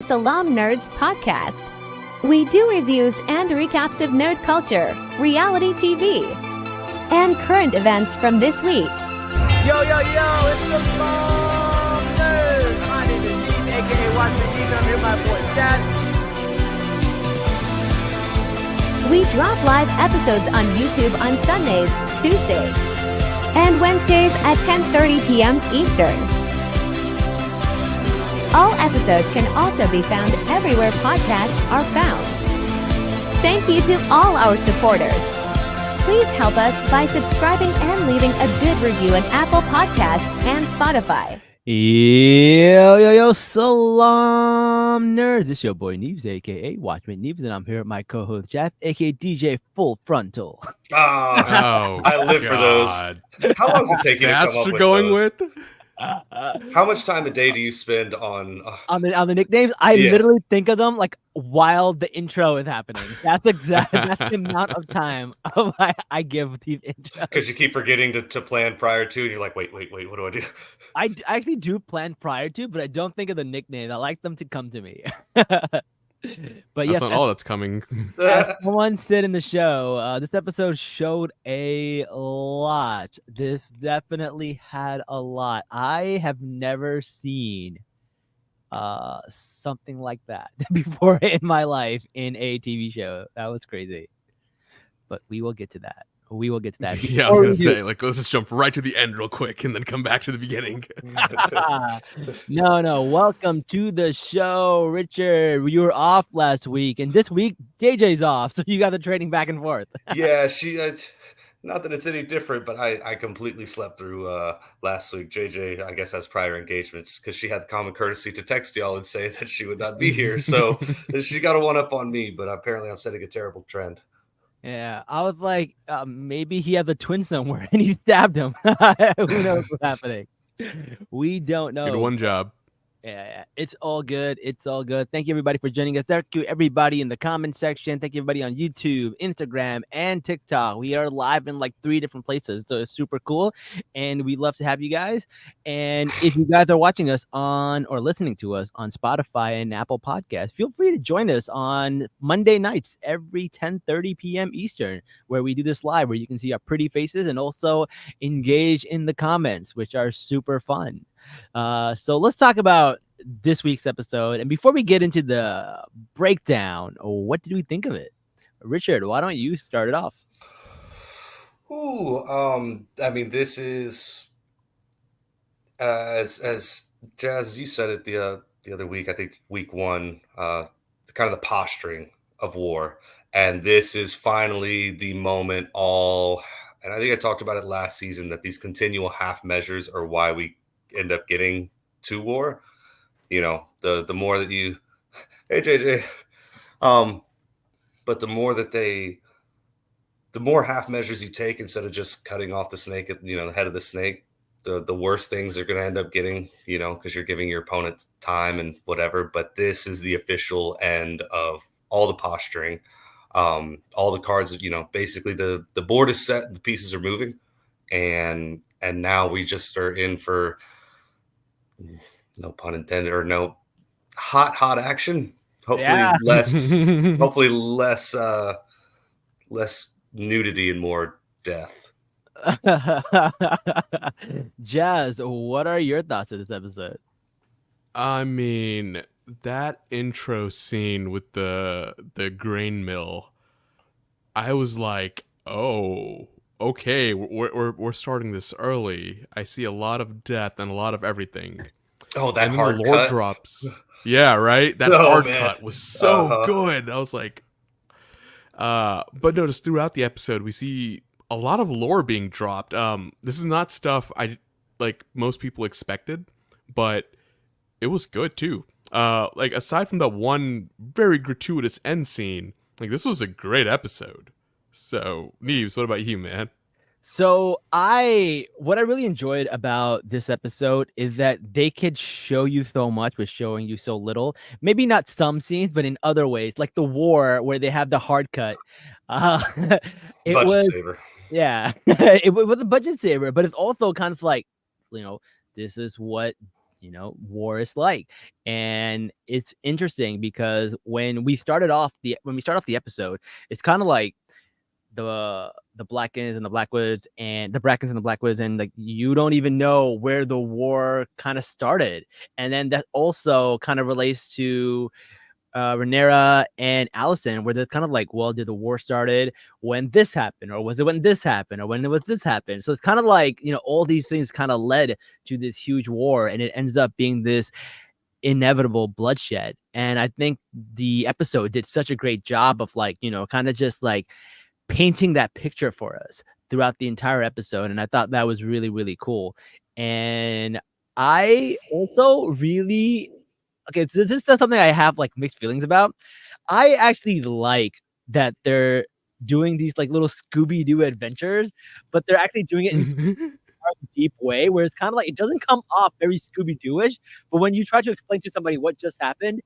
Salaam Nerds podcast. We do reviews and recaps of nerd culture, reality TV, and current events from this week. Yo, it's the Salaam Nerds. My name is Dean, aka Watchman Dean, and I'm here with my boy Chad. We drop live episodes on YouTube on Sundays, Tuesdays, and Wednesdays at 10:30 p.m. Eastern. All episodes can also be found everywhere podcasts are found. Thank you to all our supporters. Please help us by subscribing and leaving a good review on Apple Podcasts and Spotify. Yo, Salaam Nerds. It's your boy Neves, aka Watchman Neves, and I'm here with my co-host Jeff, aka DJ Full Frontal. I live for those. How long does it take you to come up with those? How much time a day do you spend on the nicknames? I literally think of them like while the intro is happening. That's the amount of time I give these intros. Because you keep forgetting to plan prior to, and you're like, wait, what do I do? I actually do plan prior to, but I don't think of the nicknames. I like them to come to me. But that's not all that's coming. Someone said in the show, this episode showed a lot. This definitely had a lot. I have never seen something like that before in my life in a TV show. That was crazy. But we will get to that. Yeah, I was gonna say, let's just jump right to the end real quick and then come back to the beginning. No. Welcome to the show, Richard. You were off last week, and this week JJ's off, so you got the trading back and forth. Yeah, not that it's any different, but I completely slept through last week. JJ, I guess, has prior engagements because she had the common courtesy to text y'all and say that she would not be here. So she got a one-up on me, but apparently I'm setting a terrible trend. Yeah, I was like, maybe he had a twin somewhere and he stabbed him. Who knows what's happening? We don't know. Good one job. Yeah, it's all good. Thank you, everybody, for joining us. Thank you, everybody, in the comment section. Thank you, everybody, on YouTube, Instagram, and TikTok. We are live in 3 different places, so it's super cool, and we'd love to have you guys. And if you guys are watching us on or listening to us on Spotify and Apple Podcasts, feel free to join us on Monday nights every 10:30 p.m. Eastern, where we do this live, where you can see our pretty faces and also engage in the comments, which are super fun. So let's talk about this week's episode. And before we get into the breakdown, what did we think of it? Richard, why don't you start it off? This is as Jazz, you said it the other week, I think week 1, kind of the posturing of war. And this is finally the moment and I think I talked about it last season, that these continual half measures are why we end up getting to war. The more that you, hey JJ, but the more half measures you take instead of just cutting off the snake at the head of the snake, the worse things are going to end up getting, because you're giving your opponent time and whatever. But this is the official end of all the posturing, all the cards. Basically the board is set, the pieces are moving, and now we just are in for, no pun intended, or no hot action. Hopefully less nudity and more death. Jazz, what are your thoughts of this episode? I mean, that intro scene with the grain mill, I was like, oh, okay, we're starting this early. I see a lot of death and a lot of everything. Oh, that and hard the lore cut drops. Yeah, right. That hard cut was so good. I was like, but notice throughout the episode we see a lot of lore being dropped. This is not stuff most people expected, but it was good too. Aside from that one very gratuitous end scene, this was a great episode. So, Neves, what about you, man? So what I really enjoyed about this episode is that they could show you so much with showing you so little. Maybe not some scenes, but in other ways, like the war where they have the hard cut. Budget saver. Yeah, it was a budget saver, but it's also kind of like, this is what war is like. And it's interesting because when we start off the episode, it's kind of like the Blackens and the Blackwoods and the Brackens and the Blackwoods, and like you don't even know where the war kind of started. And then that also kind of relates to Rhaenyra and Allison, where they're kind of like, well, did the war started when this happened, or was it when this happened, or when it was this happened? So it's kind of like, all these things kind of led to this huge war, and it ends up being this inevitable bloodshed. And I think the episode did such a great job of like, kind of just like painting that picture for us throughout the entire episode. And I thought that was really, really cool. And I also really, this is something I have like mixed feelings about. I actually like that they're doing these like little Scooby-Doo adventures, but they're actually doing it in a deep way where it's kind of like, it doesn't come off very Scooby-Doo-ish, but when you try to explain to somebody what just happened,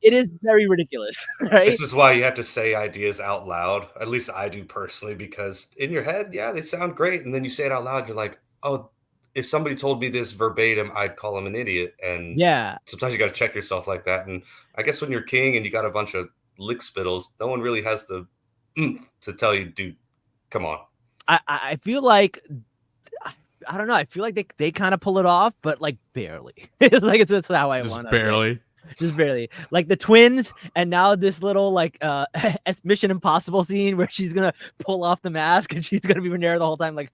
it is very ridiculous, right? This is why you have to say ideas out loud. At least I do personally, because in your head, yeah, they sound great. And then you say it out loud, you're like, oh, if somebody told me this verbatim, I'd call him an idiot. And yeah, sometimes you got to check yourself like that. And I guess when you're king and you got a bunch of lick spittles, no one really has the to tell you, dude, come on. I feel like, I don't know. I feel like they kind of pull it off, but like barely. It's like it's how I want. Just barely. Like the twins, and now this little like Mission Impossible scene where she's gonna pull off the mask and she's gonna be Rhaenyra the whole time. Like,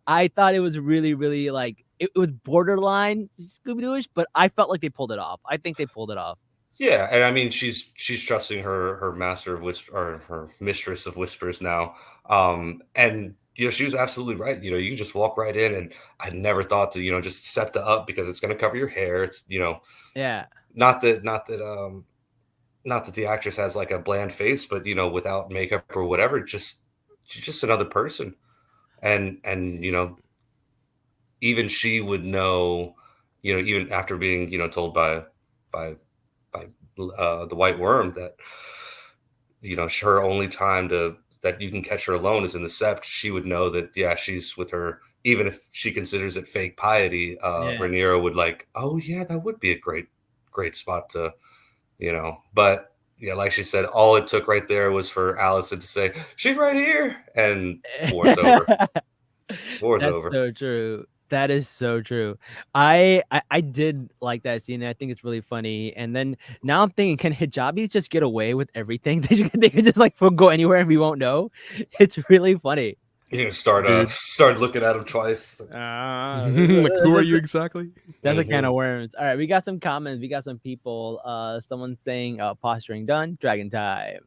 I thought it was really, really like it was borderline Scooby-Doo-ish, but I felt like they pulled it off. I think they pulled it off. Yeah, and I mean she's trusting her master of whisper, or her mistress of whispers now. And she was absolutely right. You can just walk right in, and I never thought to, just set the up because it's going to cover your hair. It's, yeah. Not that the actress has like a bland face, but without makeup or whatever, she's just another person. And even she would know, even after being, told by the White Worm that, her only time that you can catch her alone is in the sept. She would know that, yeah, she's with her, even if she considers it fake piety. Rhaenyra would like, oh yeah, that would be a great spot to, but yeah, like she said, all it took right there was for Allison to say, she's right here, and war's over. War's over. So true. That is so true. I did like that scene. I think it's really funny. And then now I'm thinking, can hijabis just get away with everything? They can just like go anywhere and we won't know. It's really funny. You start looking at him twice. Like, who are you exactly? That's a can of worms. All right, we got some comments. We got some people. Someone saying posturing done, dragon time.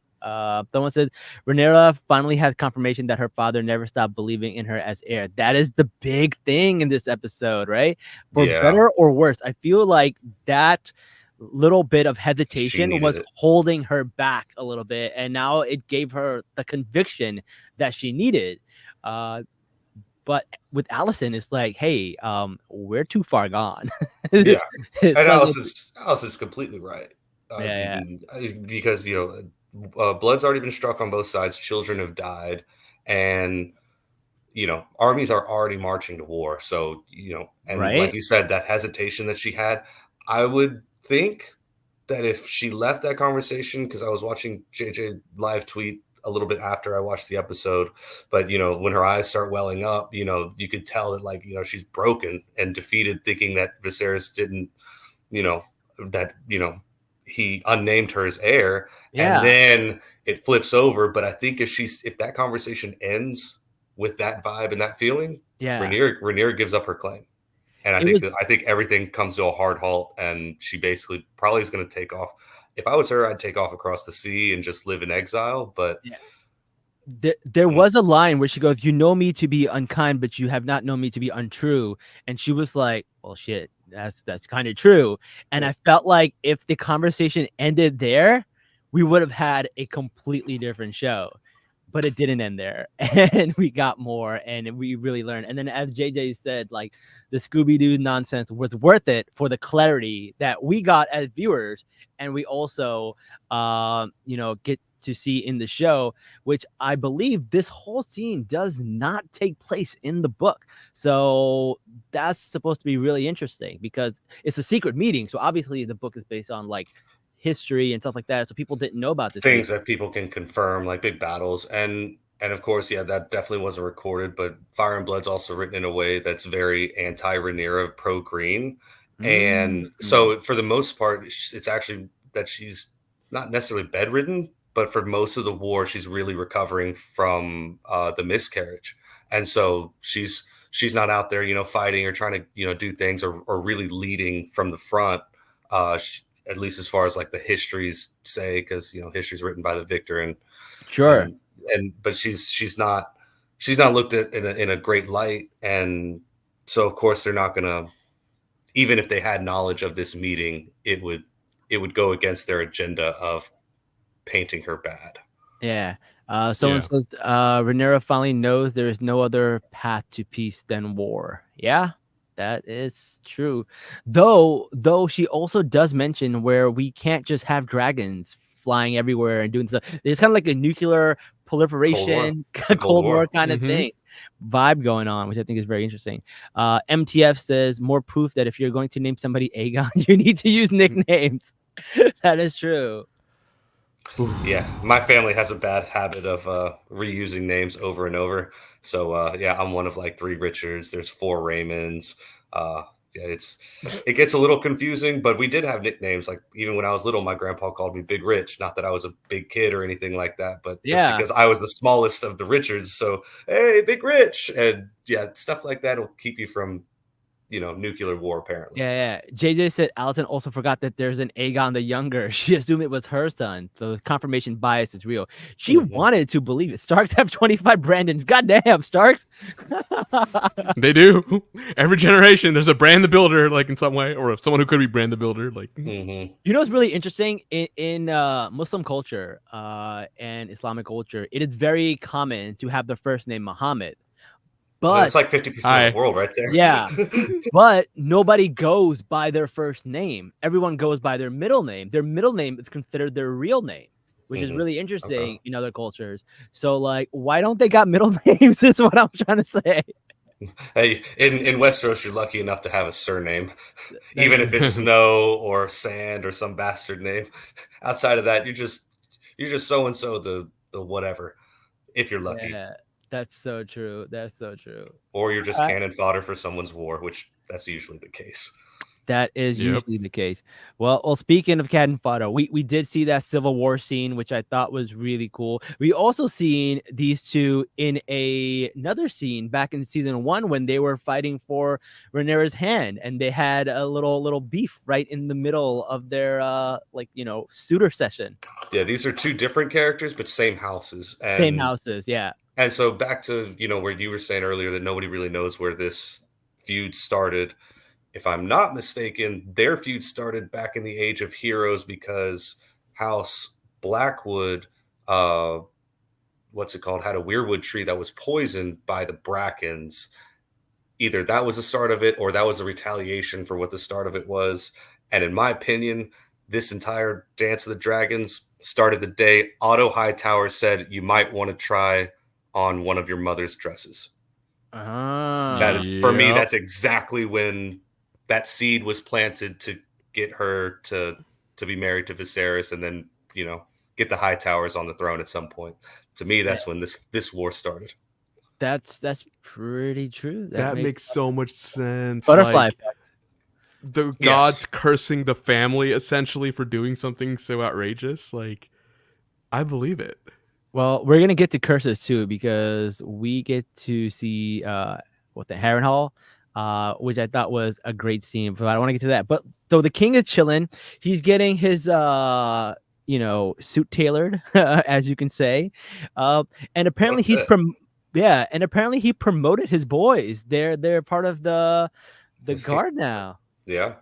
Someone said Rhaenyra finally has confirmation that her father never stopped believing in her as heir. That is the big thing in this episode, right? For better or worse, I feel like that little bit of hesitation was holding her back a little bit, and now it gave her the conviction that she needed. But with Allison, it's like, hey, we're too far gone. Yeah, and Allison's completely right. Because blood's already been struck on both sides. Children have died, and armies are already marching to war. So and like you said, that hesitation that she had, I would think that if she left that conversation, because I was watching JJ live tweet a little bit after I watched the episode, but when her eyes start welling up, you could tell that like she's broken and defeated, thinking that Viserys didn't, that he unnamed her as heir, and then it flips over. But I think if that conversation ends with that vibe and that feeling, Rhaenyra gives up her claim, and I think everything comes to a hard halt, and she basically probably is going to take off. If I was her, I'd take off across the sea and just live in exile. But there was a line where she goes, "You know me to be unkind, but you have not known me to be untrue," and she was like, "Well, shit, that's kind of true." And I felt like if the conversation ended there, we would have had a completely different show. But it didn't end there, and we got more, and we really learned. And then, as JJ said, like the Scooby-Doo nonsense was worth it for the clarity that we got as viewers, and we also, get to see in the show, which I believe this whole scene does not take place in the book. So that's supposed to be really interesting because it's a secret meeting. So obviously the book is based on like history and stuff like that. So people didn't know about this things meeting. that people can confirm, like big battles. And of course, yeah, that definitely wasn't recorded, but Fire and Blood's also written in a way that's very anti-Rhaenyra, pro-green. And so for the most part, it's actually that she's not necessarily bedridden, but for most of the war, she's really recovering from the miscarriage. And so she's not out there, fighting or trying to, do things or really leading from the front. At least as far as like the histories say, because history's written by the victor, and Sure. but she's not looked at in a great light, and so of course they're not gonna, even if they had knowledge of this meeting, it would go against their agenda of painting her bad. Yeah. Someone says Rhaenyra finally knows there is no other path to peace than war. Yeah, that is true. Though she also does mention where we can't just have dragons flying everywhere and doing stuff. It's kind of like a nuclear proliferation, Cold War kind of thing vibe going on, which I think is very interesting. MTF says more proof that if you're going to name somebody Aegon, you need to use nicknames. That is true. Yeah, my family has a bad habit of reusing names over and over. So yeah, I'm one of like 3 Richards. There's 4 Raymonds. Yeah, it gets a little confusing, but we did have nicknames. Like even when I was little, my grandpa called me Big Rich. Not that I was a big kid or anything like that, but just because I was the smallest of the Richards. So hey, Big Rich, and yeah, stuff like that will keep you from nuclear war, apparently. Yeah. JJ said Alison also forgot that there's an Aegon the Younger. She assumed it was her son. So confirmation bias is real. She wanted to believe it. Starks have 25 Brandons. Goddamn, Starks. They do. Every generation, there's a Brand the Builder, like in some way, or someone who could be Brand the Builder. Like, you know what's really interesting in Muslim culture and Islamic culture? It is very common to have the first name Muhammad. But it's like 50% of the world right there. Yeah. But nobody goes by their first name. Everyone goes by their middle name. Their middle name is considered their real name, which is really interesting in other cultures. So like, why don't they got middle names is what I'm trying to say. Hey, in Westeros, you're lucky enough to have a surname, even if it's Snow or Sand or some bastard name. Outside of that, you're just so-and-so the whatever, if you're lucky. Yeah. That's so true. That's so true. Or you're just cannon fodder for someone's war, which that's usually the case. That is usually the case. Well, speaking of cannon fodder, we did see that Civil War scene, which I thought was really cool. We also seen these two in another scene back in season 1 when they were fighting for Rhaenyra's hand, and they had a little beef right in the middle of their suitor session. Yeah, these are 2 different characters, but same houses. Same houses, yeah. And so back to where you were saying earlier that nobody really knows where this feud started. If I'm not mistaken, their feud started back in the Age of Heroes because House Blackwood, what's it called, had a weirwood tree that was poisoned by the Brackens. Either that was the start of it or that was a retaliation for what the start of it was. And in my opinion, this entire Dance of the Dragons started the day Otto Hightower said, you might want to try on one of your mother's dresses. That is, for me, that's exactly when that seed was planted to get her to be married to Viserys and then, get the Hightowers on the throne at some point. To me, that's when this war started. That's pretty true. That makes so much sense. Butterfly effect. The gods cursing the family essentially for doing something so outrageous. Like, I believe it. Well, we're gonna get to curses too because we get to see the Harrenhal, which I thought was a great scene. But I don't want to get to that. But though the king is chilling, he's getting his suit tailored, as you can say, and apparently he promoted his boys. They're part of the guard now. Yeah.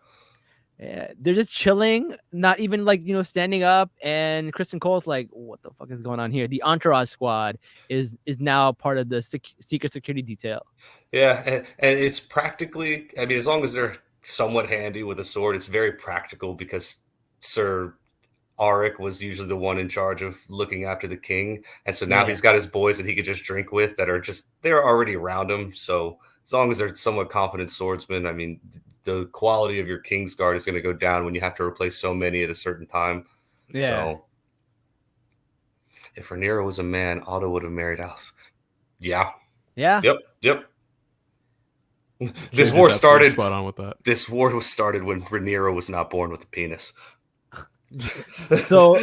Yeah, they're just chilling, not even standing up. And Kristen Cole's like, "What the fuck is going on here?" The Entourage Squad is now part of the secret security detail. Yeah, and it's practically, I mean, as long as they're somewhat handy with a sword, it's very practical because Sir Auric was usually the one in charge of looking after the king, and so now he's got his boys that he could just drink with that are just they're already around him. So as long as they're somewhat competent swordsmen, I mean, the quality of your Kingsguard is going to go down when you have to replace so many at a certain time. Yeah. So if Rhaenyra was a man, Otto would have married Alice. Yeah. Yeah. Yep. This war started. Spot on with that. This war was started when Rhaenyra was not born with a penis. So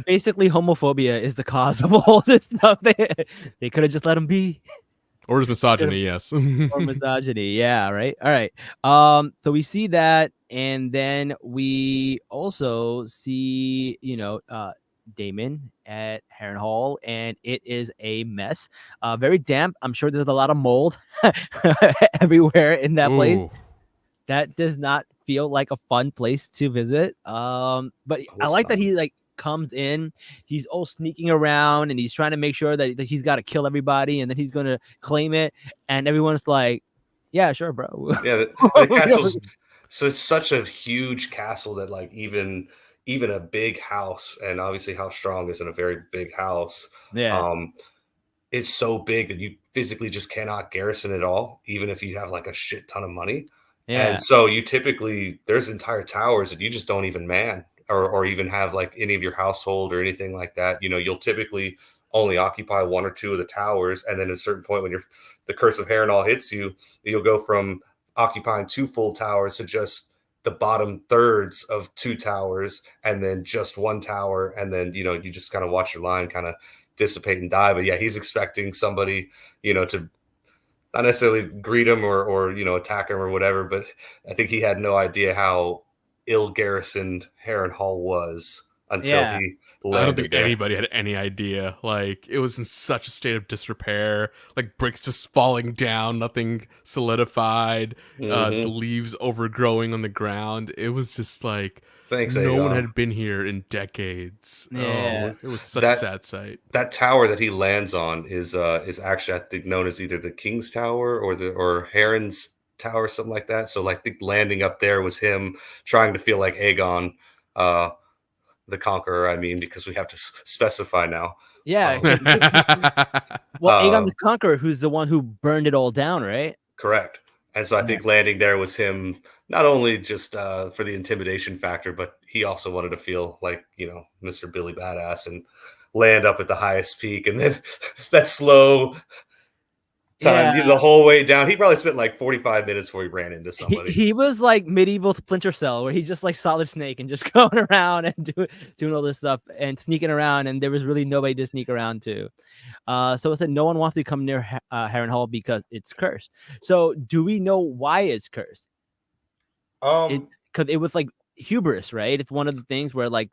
basically, homophobia is the cause of all this stuff. They could have just let him be. Or just misogyny, yes. Or misogyny, yeah, right. All right. So we see that, and then we also see, Daemon at Harrenhal, and it is a mess. Very damp. I'm sure there's a lot of mold everywhere in that place. That does not feel like a fun place to visit. But I like that he like comes in, he's all sneaking around, and he's trying to make sure that he's got to kill everybody, and then he's gonna claim it, and everyone's like, "Yeah, sure, bro." Yeah, the castle's so it's such a huge castle that like even a big house, and obviously House Strong isn't a very big house. Yeah. It's so big that you physically just cannot garrison it all, even if you have like a shit ton of money. Yeah. And so you typically there's entire towers that you just don't even man or even have like any of your household or anything like that. You'll typically only occupy one or two of the towers, and then at a certain point when the curse of Harrenhal hits you, you'll go from occupying 2 full towers to just the bottom thirds of 2 towers, and then just 1 tower, and then you just kind of watch your line kind of dissipate and die. But yeah, he's expecting somebody to not necessarily greet him or attack him or whatever, but I think he had no idea how ill garrisoned Harrenhal was until he landed. I don't think anybody had any idea. Like, it was in such a state of disrepair, like bricks just falling down, nothing solidified, the leaves overgrowing on the ground. It was just like no one had been here in decades. Yeah. It was such a sad sight. That tower that he lands on is actually, I think, known as either the King's Tower or Heron's Tower, something like that. So like the landing up there was him trying to feel like Aegon the Conqueror, I mean, because we have to specify now. Yeah. Well, Aegon the Conqueror, who's the one who burned it all down, right? Correct. And so I think landing there was him not only just for the intimidation factor, but he also wanted to feel like, Mr. Billy Badass and land up at the highest peak. And then that slow time, the whole way down. He probably spent like 45 minutes before he ran into somebody. He was like medieval Splinter Cell, where he just like Solid Snake and just going around and doing all this stuff and sneaking around, and there was really nobody to sneak around to. So it said no one wants to come near Harrenhal because it's cursed. So do we know why it's cursed? Because it was like hubris, right? It's one of the things where like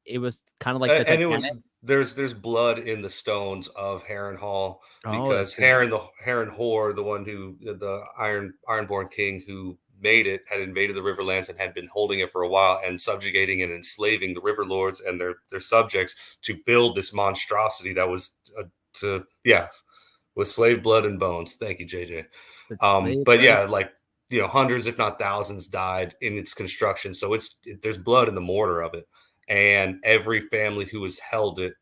it was kind of like and it was there's blood in the stones of Harrenhal because Harren Hoare, the one who the Ironborn king who made it, had invaded the Riverlands and had been holding it for a while and subjugating and enslaving the River Lords and their subjects to build this monstrosity that was with slave blood and bones. Thank you, JJ. But yeah, like hundreds, if not thousands, died in its construction. So there's blood in the mortar of it. And every family who has held it,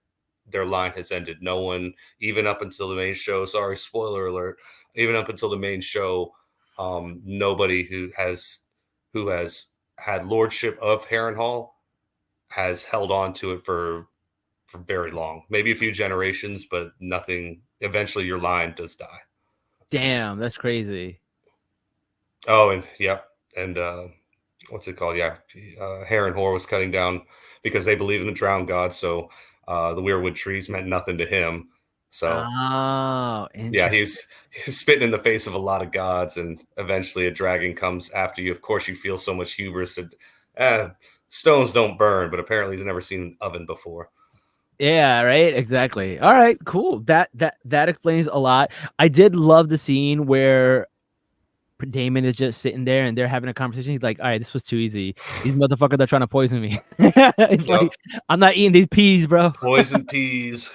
their line has ended. No one, even up until the main show, sorry, spoiler alert, even up until the main show, nobody who has had lordship of Harrenhal has held on to it for very long. Maybe a few generations, but nothing. Eventually your line does die. Damn, that's crazy. Oh, and and what's it called? Yeah, Harren Hoare was cutting down because they believe in the drowned god. So the weirwood trees meant nothing to him. So yeah, he's spitting in the face of a lot of gods, and eventually a dragon comes after you. Of course, you feel so much hubris that stones don't burn, but apparently he's never seen an oven before. Yeah, right. Exactly. All right, cool. That explains a lot. I did love the scene where Daemon is just sitting there and they're having a conversation. He's like, all right, this was too easy. These motherfuckers are trying to poison me. Like, I'm not eating these peas, bro. Poison peas.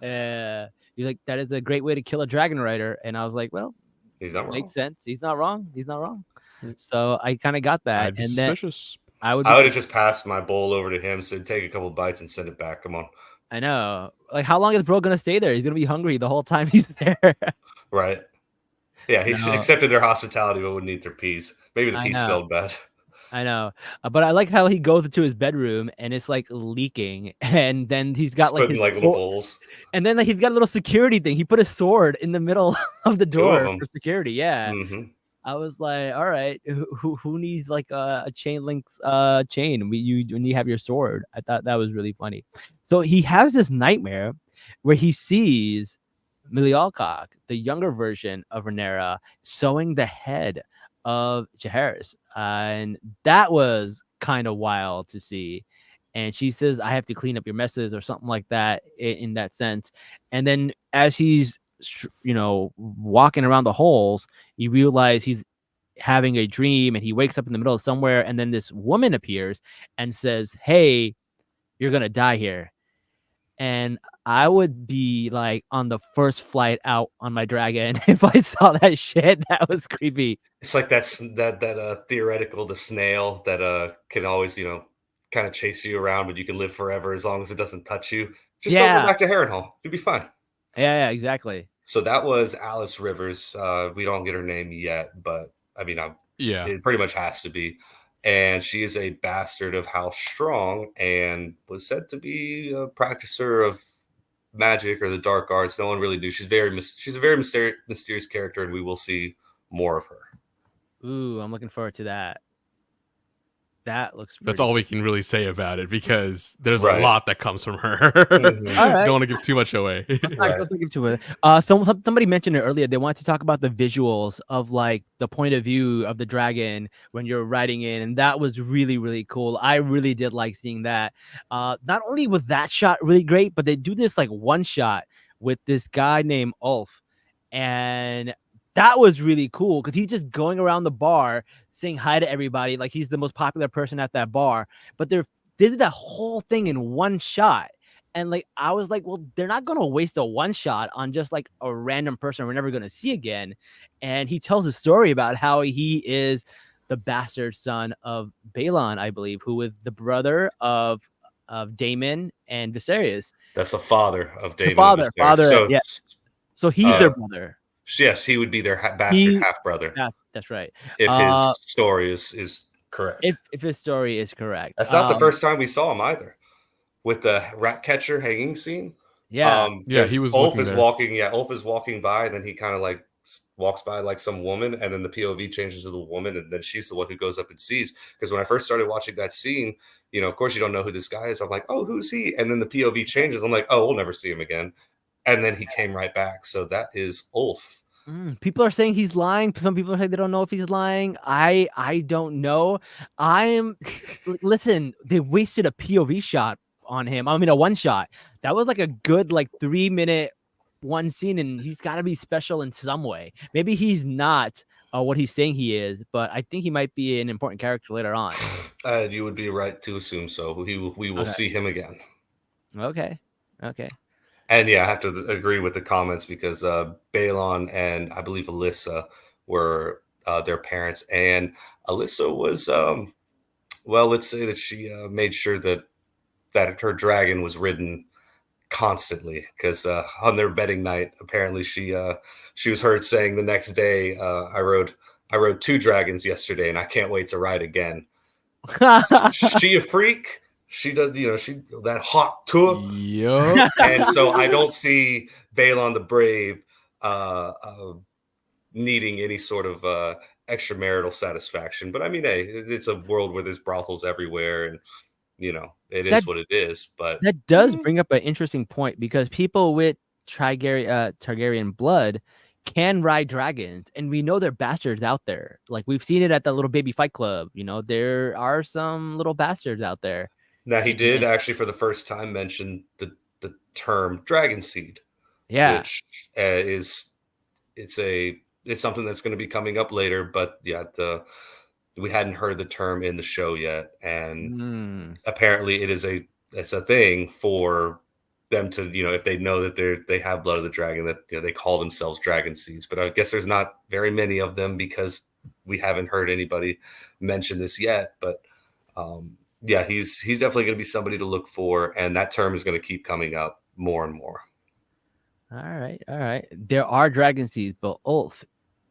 You're like, that is a great way to kill a dragon rider. And I was like, well, he's not wrong. Makes sense. He's not wrong. So I kind of got that. I'd be suspicious. I would have just passed my bowl over to him, said take a couple bites and send it back. Come on. I know. Like, how long is bro gonna stay there? He's gonna be hungry the whole time he's there. Right. Yeah, he accepted their hospitality, but wouldn't eat their peas. Maybe the peas smelled bad. I know, but I like how he goes into his bedroom and it's like leaking, and then he's got like his little bowls, and then like he's got a little security thing. He put a sword in the middle of the door for security. Yeah, I was like, all right, who needs like a chain link chain when you have your sword? I thought that was really funny. So he has this nightmare where he sees Millie Alcock, the younger version of Rhaenyra, sewing the head of Jaehaerys, and that was kind of wild to see. And she says, I have to clean up your messes or something like that in that sense. And then as he's, walking around the holes, you realize he's having a dream and he wakes up in the middle of somewhere. And then this woman appears and says, hey, you're going to die here. And I would be like on the first flight out on my dragon if I saw that shit. That was creepy. It's like that theoretical, the snail that can always, kind of chase you around, but you can live forever as long as it doesn't touch you. Just don't go back to Harrenhal. You'll be fine. Yeah, exactly. So that was Alice Rivers. We don't get her name yet, but I mean, it pretty much has to be. And she is a bastard of House Strong and was said to be a practicer of magic or the dark arts. No one really knew. She's a very mysterious character, and we will see more of her. Ooh, I'm looking forward to that. That looks. That's all we can really say about it because there's a lot that comes from her. Don't want to give too much away. Don't give too much. Somebody mentioned it earlier. They wanted to talk about the visuals of like the point of view of the dragon when you're riding in, and that was really, really cool. I really did like seeing that. Not only was that shot really great, but they do this like one shot with this guy named Ulf, and that was really cool because he's just going around the bar saying hi to everybody like he's the most popular person at that bar. But they did that whole thing in one shot. And like I was like, well, they're not going to waste a one shot on just like a random person we're never going to see again. And he tells a story about how he is the bastard son of Balon, I believe, who is the brother of Daemon and Viserys. That's the father of Daemon. The father. So he's their brother. Yes, he would be their bastard half brother. Yeah, that's right. If his story is correct. If his story is correct. That's not the first time we saw him either. With the rat catcher hanging scene. Yeah. He was Ulf is walking. Yeah, Ulf is walking by, and then he kind of like walks by like some woman, and then the POV changes to the woman, and then she's the one who goes up and sees. Because when I first started watching that scene, of course you don't know who this guy is. I'm like, oh, who's he? And then the POV changes. I'm like, oh, we'll never see him again. And then he came right back. So that is Ulf. People are saying he's lying. Some people are saying they don't know if he's lying. I don't know. Listen, they wasted a POV shot on him. I mean, a one shot. That was like a good 3-minute one scene, and he's got to be special in some way. Maybe he's not what he's saying he is, but I think he might be an important character later on. You would be right to assume so. We will see him again. Okay. And yeah, I have to agree with the comments because Balon and I believe Alyssa were their parents. And Alyssa was, let's say that she made sure that her dragon was ridden constantly because on their bedding night, apparently she was heard saying the next day, I rode 2 dragons yesterday and I can't wait to ride again. She a freak. She does, that hot tour. Yep. And so I don't see Balon the Brave needing any sort of extramarital satisfaction. But I mean, hey, it's a world where there's brothels everywhere, and it is what it is. But that does bring up an interesting point because people with Targaryen blood can ride dragons, and we know there are bastards out there. Like we've seen it at the little baby fight club. There are some little bastards out there. Now he did actually for the first time mention the term dragon seed. Yeah. Which it's something that's going to be coming up later, but yeah, we hadn't heard the term in the show yet, and apparently it's a thing for them to, if they know that they have blood of the dragon, that they call themselves dragon seeds. But I guess there's not very many of them because we haven't heard anybody mention this yet. But Yeah, he's definitely going to be somebody to look for, and that term is going to keep coming up more and more. All right. There are dragon seeds, but Ulf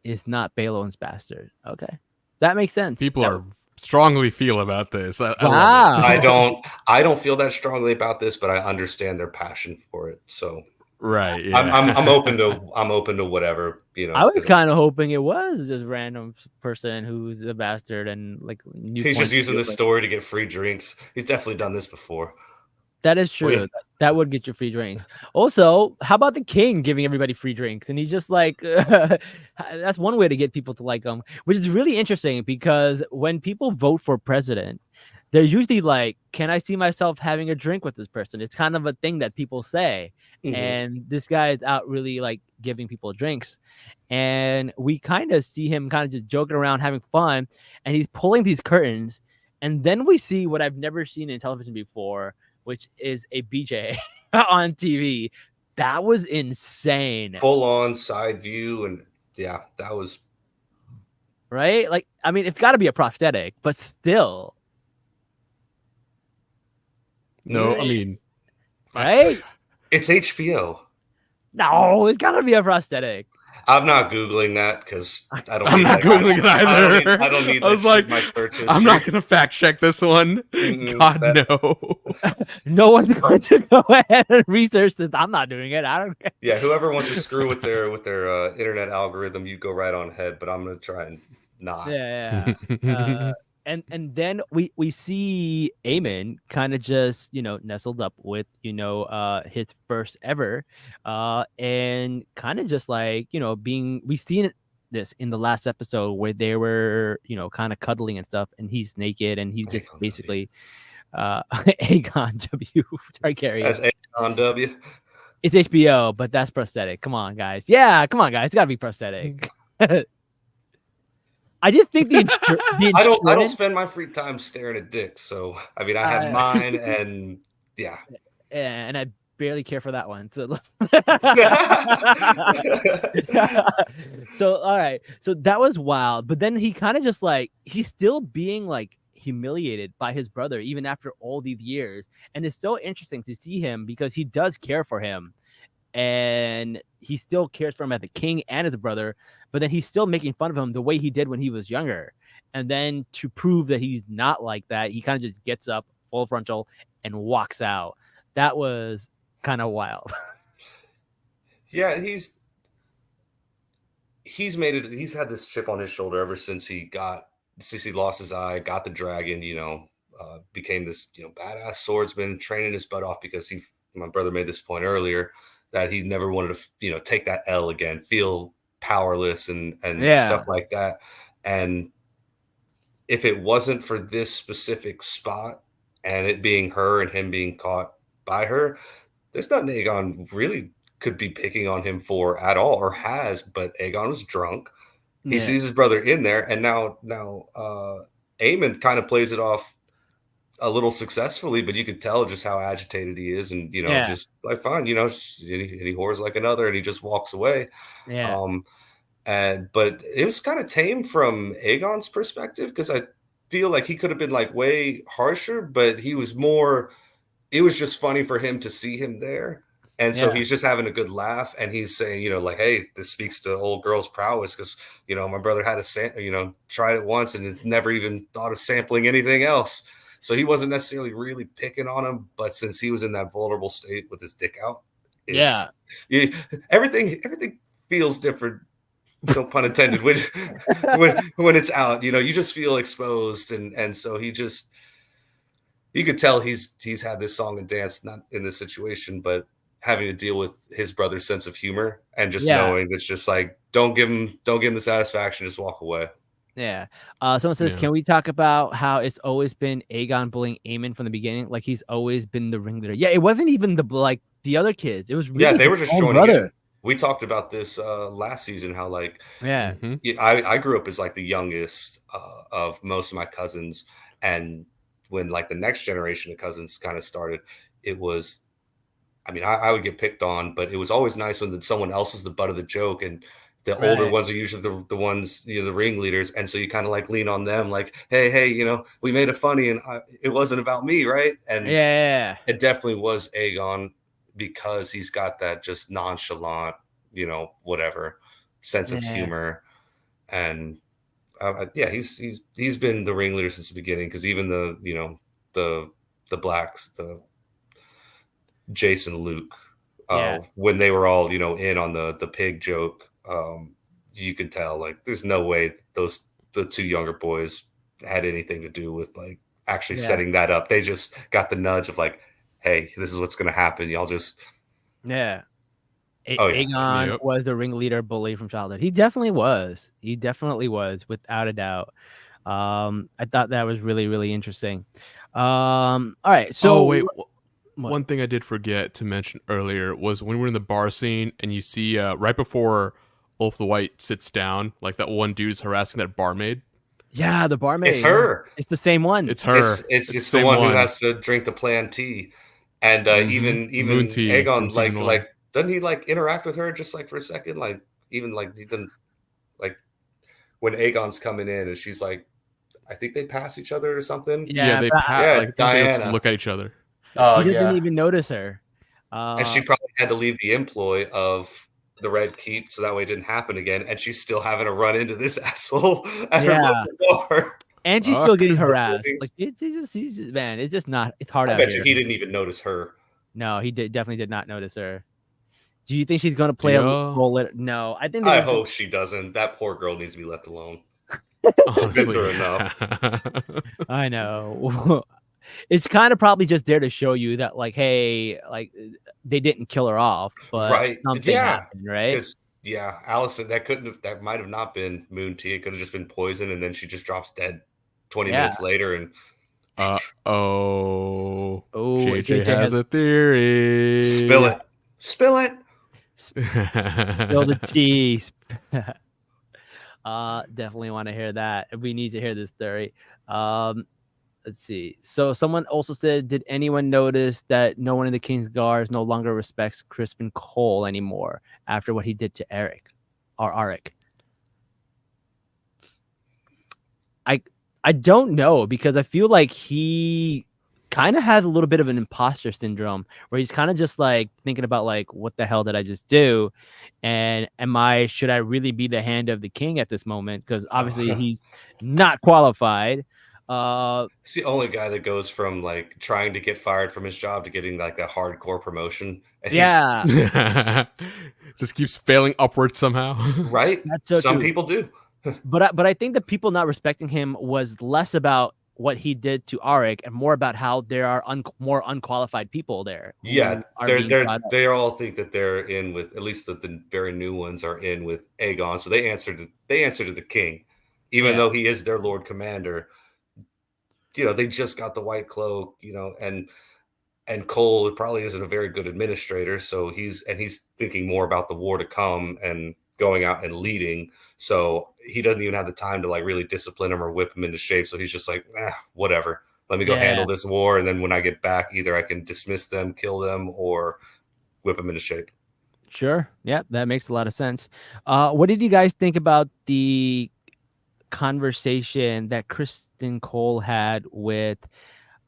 is not Balon's bastard. Okay, that makes sense. People are strongly feel about this. I Wow. love it. I don't feel that strongly about this, but I understand their passion for it. So right, yeah. I'm open to whatever, you know. I was kind of hoping it was just random person who's a bastard and like he's just using this story to get free drinks. He's definitely done this before. That is true. That would get you free drinks. Also, how about the king giving everybody free drinks? And he's just like, that's one way to get people to like him, which is really interesting because when people vote for president, they're usually like, can I see myself having a drink with this person? It's kind of a thing that people say. Mm-hmm. And this guy is out really like giving people drinks. And we kind of see him kind of just joking around, having fun. And he's pulling these curtains. And then we see what I've never seen in television before, which is a BJ on TV. That was insane. Full on side view. And yeah, that was. Right? Like, I mean, it's got to be a prosthetic, but still. No, I mean. Right? It's HBO. No, it's got to be a prosthetic. I'm not Googling that because I don't. I'm not Googling it either. I don't need. I was like, my search history. I'm not gonna fact check this one. God no. No one's going to go ahead and research this. I'm not doing it. I don't care. Yeah, whoever wants to screw with their internet algorithm, you go right on ahead. But I'm gonna try and not. Yeah. And then we see Eamon kind of just, nestled up with, his first ever, and kind of just like, we've seen this in the last episode where they were, kind of cuddling and stuff, and he's naked and he's just basically Aegon W. Targaryen. That's Aegon W. It's HBO, but that's prosthetic. Come on, guys. Yeah, come on, guys. It's gotta be prosthetic. I did think the I don't spend my free time staring at dicks, so I mean I have mine, and yeah, and I barely care for that one. So so all right, so that was wild. But then he kind of just like he's still being like humiliated by his brother even after all these years, and it's so interesting to see him because he does care for him. And he still cares for him as a king and as a brother, but then he's still making fun of him the way he did when he was younger. And then to prove that he's not like that, he kind of just gets up full frontal and walks out. That was kind of wild. Yeah, he's made it. He's had this chip on his shoulder ever since he lost his eye, got the dragon, became this, badass swordsman, training his butt off because my brother made this point earlier, that he never wanted to, take that L again, feel powerless and stuff like that. And if it wasn't for this specific spot and it being her and him being caught by her, there's nothing Aegon really could be picking on him for at all, or has. But Aegon was drunk. He sees his brother in there, and now Aemon kind of plays it off a little successfully, but you could tell just how agitated he is, and just like fine, and he whores like another, and he just walks away. But it was kind of tame from Aegon's perspective, because I feel like he could have been like way harsher, but he was more. It was just funny for him to see him there, and so he's just having a good laugh, and he's saying, like, hey, this speaks to old girl's prowess, because my brother had tried it once, and it's never even thought of sampling anything else. So he wasn't necessarily really picking on him, but since he was in that vulnerable state with his dick out, everything feels different. No pun intended. When it's out, you just feel exposed, and so you could tell he's had this song and dance, not in this situation, but having to deal with his brother's sense of humor, and just knowing that's just like don't give him the satisfaction, just walk away. Yeah. Someone says, can we talk about how it's always been Aegon bullying Aemon from the beginning? Like he's always been the ringleader. Yeah, it wasn't even the other kids. It was really they were just showing brother. We talked about this last season, how like I grew up as like the youngest of most of my cousins, and when like the next generation of cousins kind of started, it was, I mean, I would get picked on, but it was always nice when someone else is the butt of the joke, and The older ones are usually the ones, the ringleaders. And so you kind of like lean on them like, hey, we made it funny and it wasn't about me, right? And it definitely was Aegon because he's got that just nonchalant, whatever sense of humor. And he's been the ringleader since the beginning because even the blacks, the Jason Luke, when they were all, in on the pig joke, you could tell like there's no way the two younger boys had anything to do with like actually setting that up. They just got the nudge of like, hey, this is what's going to happen. Y'all just. Aegon was the ringleader bully from childhood. He definitely was. Without a doubt. I thought that was really, really interesting. All right. So wait. One thing I did forget to mention earlier was when we're in the bar scene and you see right before Ulf the White sits down, like that one dude's harassing that barmaid. Yeah, the barmaid. It's her. It's the same one. It's her. It's the one who has to drink the plant tea. And even Moon tea Aegon, like doesn't he like interact with her just like for a second? Like even like he doesn't like when Aegon's coming in and she's like, I think they pass each other or something. Yeah, they pass. Like Diana. They look at each other. He didn't even notice her. And she probably had to leave the employ of the Red Keep so that way it didn't happen again. And she's still having to run into this asshole at her door. And she's still getting harassed. Like it's just not. It's hard. I bet you he didn't even notice her. No, he definitely did not notice her. Do you think she's going to play a role? No, I hope she doesn't. That poor girl needs to be left alone. Honestly, been through enough. I know. It's kind of probably just there to show you that, like, hey, like they didn't kill her off, but something happened, right? Allison, that might have not been Moon Tea. It could have just been poison, and then she just drops dead 20 minutes later. And JJ has a theory. Spill it. Spill the tea. Definitely want to hear that. We need to hear this theory. Let's see. So someone also said, did anyone notice that no one in the King's Guards no longer respects Crispin Cole anymore after what he did to Arik? I don't know, because I feel like he kind of has a little bit of an imposter syndrome where he's kind of just like thinking about like, what the hell did I just do? And should I really be the hand of the king at this moment? Because obviously he's not qualified. He's the only guy that goes from like trying to get fired from his job to getting like a hardcore promotion. And just keeps failing upwards somehow. Right? That's so Some true. people do. But I think the people not respecting him was less about what he did to Arik and more about how there are more unqualified people there. Yeah, they all think that they're in with, at least the very new ones are in with Aegon, so they answer to the king, even though he is their Lord Commander. They just got the White Cloak, and Cole probably isn't a very good administrator, so he's thinking more about the war to come and going out and leading. So he doesn't even have the time to like really discipline him or whip him into shape. So he's just like, whatever. Let me go handle this war. And then when I get back, either I can dismiss them, kill them, or whip them into shape. Sure. Yeah, that makes a lot of sense. What did you guys think about the conversation that Kristen Cole had with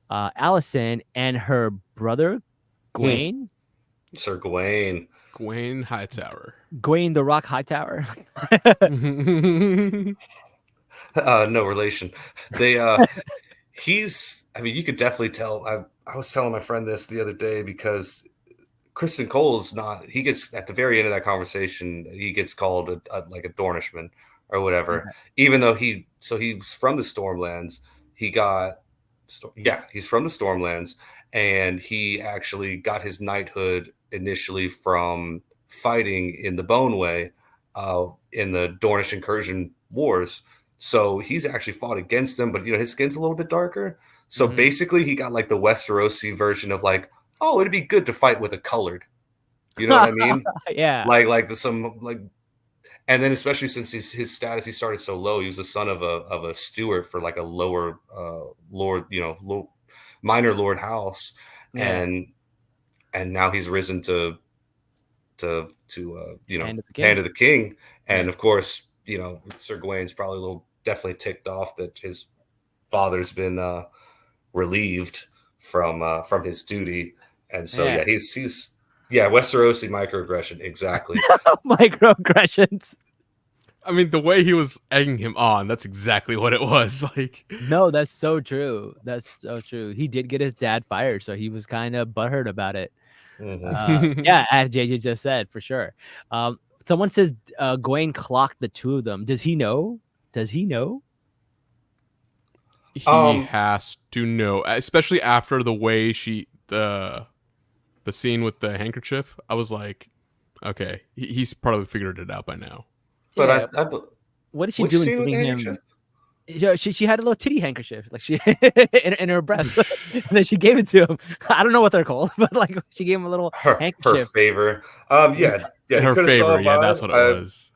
Allison and her brother, Gawain? Sir Gawain. Gawain Hightower. Gawain the Rock Hightower. No relation. They you could definitely tell. I was telling my friend this the other day because Kristen Cole is not, he gets at the very end of that conversation, he gets called like a Dornishman or whatever, even though he's from the Stormlands. He's from the Stormlands, and he actually got his knighthood initially from fighting in the Boneway in the Dornish incursion wars. So he's actually fought against them, but his skin's a little bit darker. So basically he got like the Westerosi version of like, oh, it'd be good to fight with a colored. You know what I mean? Yeah. And then especially since his status, he started so low. He was the son of a steward for like a lower lord, minor lord house. Yeah. And now he's risen to Hand of the King. Hand of the King. And of course, Sir Gawain's probably definitely ticked off that his father's been relieved from his duty. And so he's Westerosi microaggression, exactly. Microaggressions. I mean, the way he was egging him on, that's exactly what it was. Like, no, that's so true. That's so true. He did get his dad fired, so he was kind of butthurt about it. Yeah, as JJ just said, for sure. Someone says Gawain clocked the two of them. Does he know? He has to know, especially after the way the scene with the handkerchief. I was like, okay, he's probably figured it out by now. But yeah, what did she do in giving him? Yeah, she had a little titty handkerchief, like she in her breast, and then she gave it to him. I don't know what they're called, but like she gave him a little handkerchief. Her favor. Her favor. Yeah, that's what it was.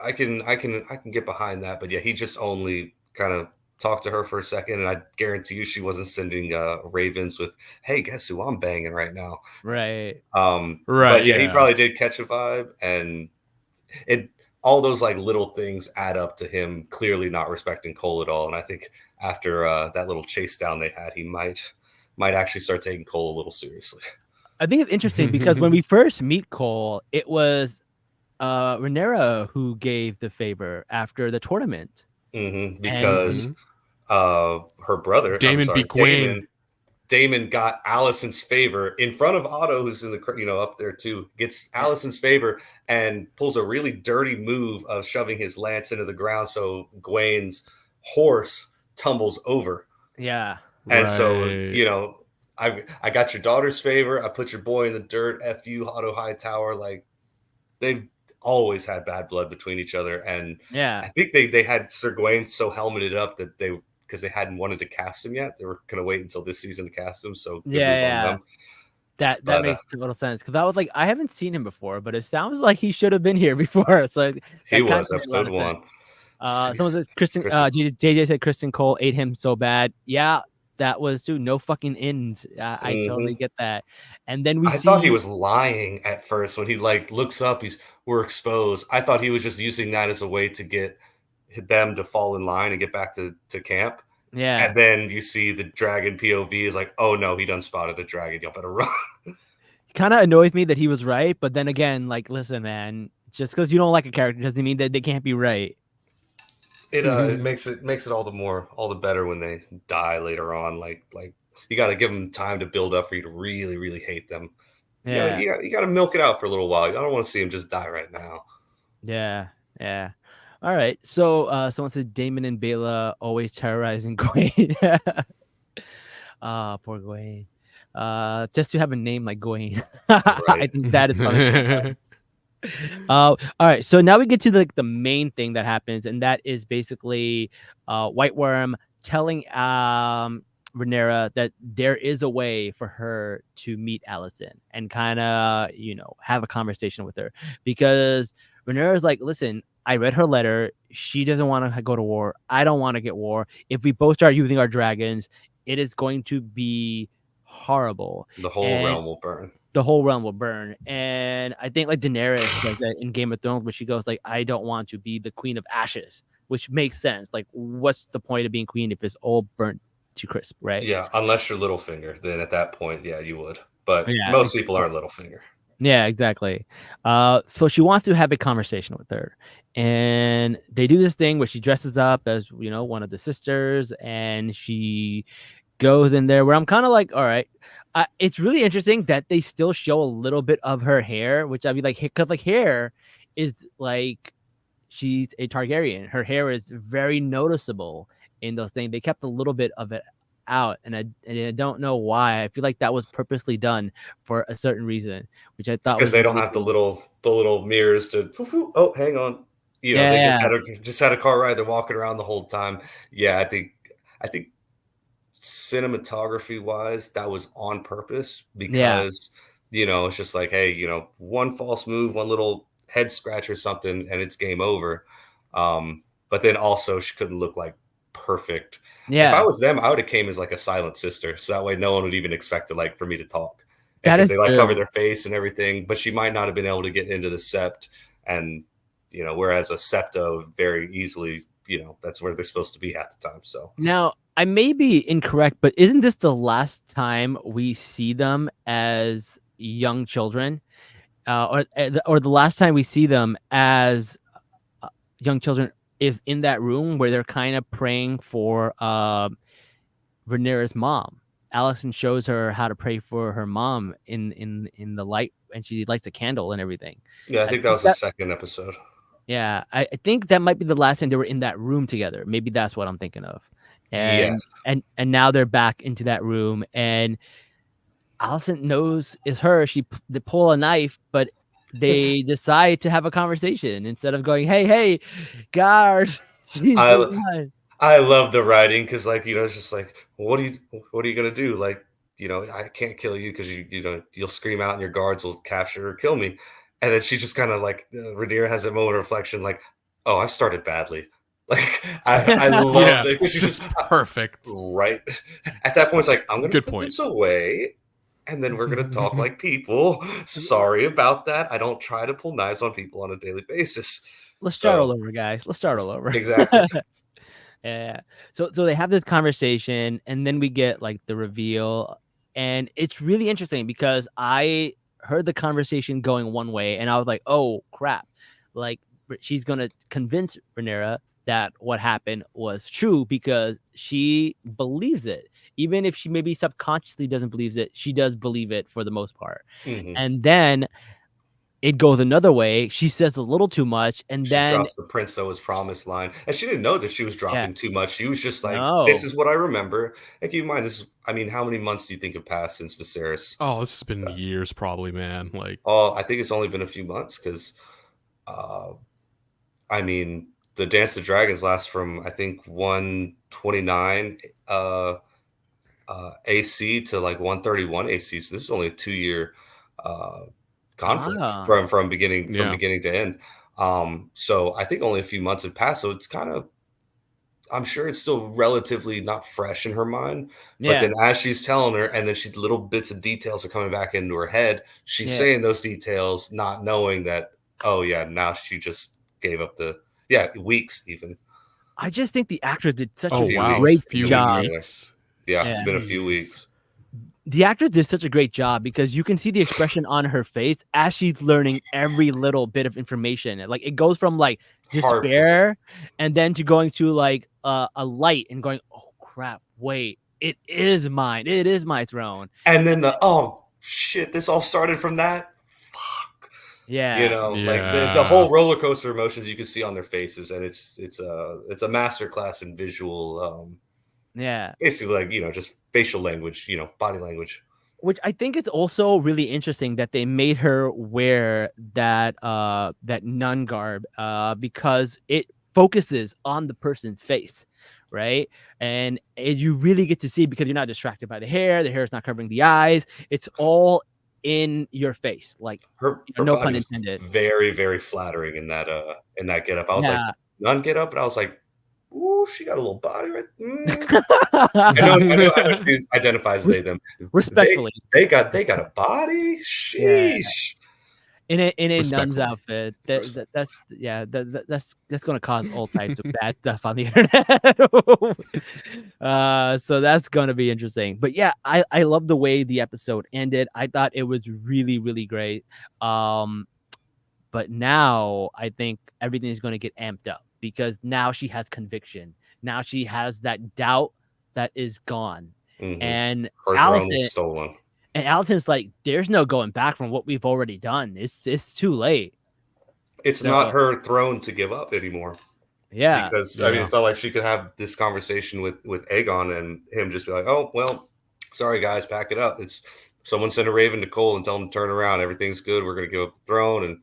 I can get behind that, but yeah, he just only kind of talked to her for a second, and I guarantee you she wasn't sending ravens with, "Hey, guess who I'm banging right now?" Right. Right. But yeah, he probably did catch a vibe, and all those like little things add up to him clearly not respecting Cole at all. And I think after that little chase down they had, he might actually start taking Cole a little seriously. I think it's interesting because when we first meet Cole, it was Rhaenyra who gave the favor after the tournament. Because her brother Daemon got Alicent's favor in front of Otto, who's in the up there too, gets Alicent's favor and pulls a really dirty move of shoving his lance into the ground so Gawain's horse tumbles over. Yeah. And so, I got your daughter's favor. I put your boy in the dirt. F you, Otto Hightower. Like, they've always had bad blood between each other. And I think they had Sir Gawain so helmeted up that because they hadn't wanted to cast him yet. They were going to wait until this season to cast him. So that makes total sense. Because I was like, I haven't seen him before, but it sounds like he should have been here before. So he was episode 1. Someone says JJ said Kristen Cole ate him so bad. Yeah, that was too no fucking ends. I totally get that. And then I thought he was lying at first when he like looks up. We're exposed. I thought he was just using that as a way to get them to fall in line and get back to camp. Yeah. And then you see the dragon POV is like, oh no, he done spotted a dragon. Y'all better run. Kind of annoys me that he was right, but then again, like, listen, man, just because you don't like a character doesn't mean that they can't be right. It makes it all the better when they die later on. Like you got to give them time to build up for you to really, really hate them. Yeah. You got to milk it out for a little while. I don't want to see him just die right now. Yeah. Yeah. All right. So someone said Daemon and Bela always terrorizing Gawain. Poor Gawain. Just to have a name like Gawain. Right. I think that is funny. All right. So now we get to the main thing that happens, and that is basically White Worm telling Rhaenyra that there is a way for her to meet Alicent and kind of, have a conversation with her, because Rhaenyra's like, listen, I read her letter. She doesn't want to go to war. I don't want to get war. If we both start using our dragons, it is going to be horrible. The whole realm will burn. The whole realm will burn. And I think like Daenerys does that in Game of Thrones, where she goes like, I don't want to be the Queen of Ashes, which makes sense. Like, what's the point of being queen if it's all burnt to crisp, right? Yeah, unless you're Littlefinger, then at that point, yeah, you would. But most people are Littlefinger. Yeah, exactly. So she wants to have a conversation with her, and they do this thing where she dresses up as one of the sisters, and she goes in there where I'm kind of like, all right. It's really interesting that they still show a little bit of her hair, which I'd be like, because like hair is like, she's a Targaryen. Her hair is very noticeable in those things. They kept a little bit of it out, and I don't know why. I feel like that was purposely done for a certain reason, which I thought because they don't have the little mirrors to. Oh, hang on. They just had a car ride. They're walking around the whole time. Yeah, I think cinematography wise, that was on purpose because it's just like, hey, one false move, one little head scratch or something, and it's game over. But then also she couldn't look like perfect. If I was them, I would have came as like a silent sister, so that way no one would even expect to for me to talk. That because is they like true. cover their face and everything. But she might not have been able to get into the sept, and whereas a septa very easily, that's where they're supposed to be at the time. So Now, I may be incorrect, but isn't this the last time we see them as young children, or the last time we see them as young children, if in that room where they're kind of praying for Rhaenyra's mom? Allison shows her how to pray for her mom in the light, and she lights a candle and everything. yeah, I think that was the second episode. Yeah, I think that might be the last time they were in that room together. Maybe that's what I'm thinking of. And Yes. and now they're back into that room, and Allison knows it's her. They pull a knife, but they decide to have a conversation instead of going, "Hey, guards, she's the one." I love the writing because, like, it's just like, what are you gonna do? Like, I can't kill you because you'll scream out and your guards will capture or kill me. And then she just kind of like Rhaenyra has a moment of reflection, like, oh, I've started badly. Like, I love that because she's just perfect. Right at that point, it's like, I'm gonna put point. this away, and then we're gonna talk like people. Sorry about that. I don't try to pull knives on people on a daily basis. Let's start all over, guys. Let's start all over. Exactly. Yeah. So they have this conversation, and then we get like the reveal, and it's really interesting because I heard the conversation going one way, and I was like, "Oh crap!" Like she's gonna convince Rhaenyra that what happened was true because she believes it, even if she maybe subconsciously doesn't believe it. She does believe it for the most part, and then it goes another way. She says a little too much, and she then drops the prince that was promised line, and she didn't know that she was dropping too much. She was just like, "This is what I remember." And keep in mind, how many months do you think have passed since Viserys? Oh, this has been years, probably, man. Like, I think it's only been a few months because, the Dance of Dragons lasts from I think 129 AC to like 131 AC. So this is only a 2-year conflict from beginning to end. So I think only a few months have passed. So it's kind of, I'm sure it's still relatively not fresh in her mind. But then as she's telling her, and then little bits of details are coming back into her head, she's saying those details, not knowing that, oh yeah, now she just gave up weeks even. I just think the actress did such a great job. Yeah, it's been a few weeks. The actress did such a great job because you can see the expression on her face as she's learning every little bit of information. Like it goes from like despair and then to going to like a light and going, oh crap, wait, it is mine. It is my throne. And then oh shit, this all started from that. Fuck. Yeah. Like the whole roller coaster emotions you can see on their faces, and it's a masterclass in visual. Basically, like, just facial language, body language. Which I think is also really interesting that they made her wear that nun garb because it focuses on the person's face, right? And you really get to see because you're not distracted by the hair. The hair is not covering the eyes. It's all in your face. Like her no body pun was intended. Very, very flattering in that getup. I was like, nun get up, and I was like, ooh, she got a little body right. I know she identifies they them. Respectfully. They got a body. Sheesh. In a nun's outfit. That's gonna cause all types of bad stuff on the internet. So that's gonna be interesting. But yeah, I love the way the episode ended. I thought it was really, really great. But now I think everything is gonna get amped up. Because now she has conviction. Now she has that doubt that is gone. And her throne was stolen. And Allison's like, there's no going back from what we've already done. It's too late. It's not her throne to give up anymore. Yeah. Because it's not like she could have this conversation with Aegon and him just be like, oh, well, sorry guys, pack it up. It's someone send a raven to Cole and tell him to turn around. Everything's good. We're gonna give up the throne, and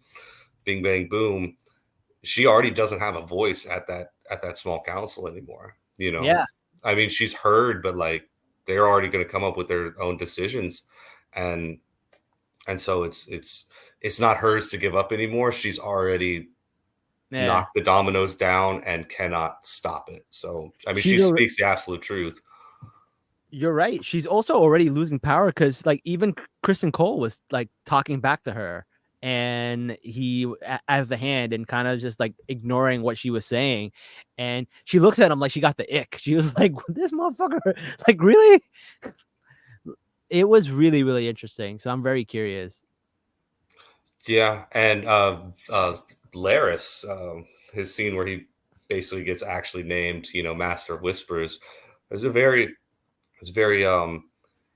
bing bang boom. She already doesn't have a voice at that small council anymore. Yeah. I mean, she's heard, but like they're already going to come up with their own decisions, and so it's not hers to give up anymore. She's already knocked the dominoes down and cannot stop it. So I mean, she speaks the absolute truth. You're right. She's also already losing power because, like, even Kristen Cole was like talking back to her, and he out of the hand and kind of just like ignoring what she was saying, and she looked at him like she got the ick. She was like, "This motherfucker, like, really?" It was really, really interesting. So I'm very curious. Yeah, and Laris, his scene where he basically gets actually named, Master of Whispers, is a very,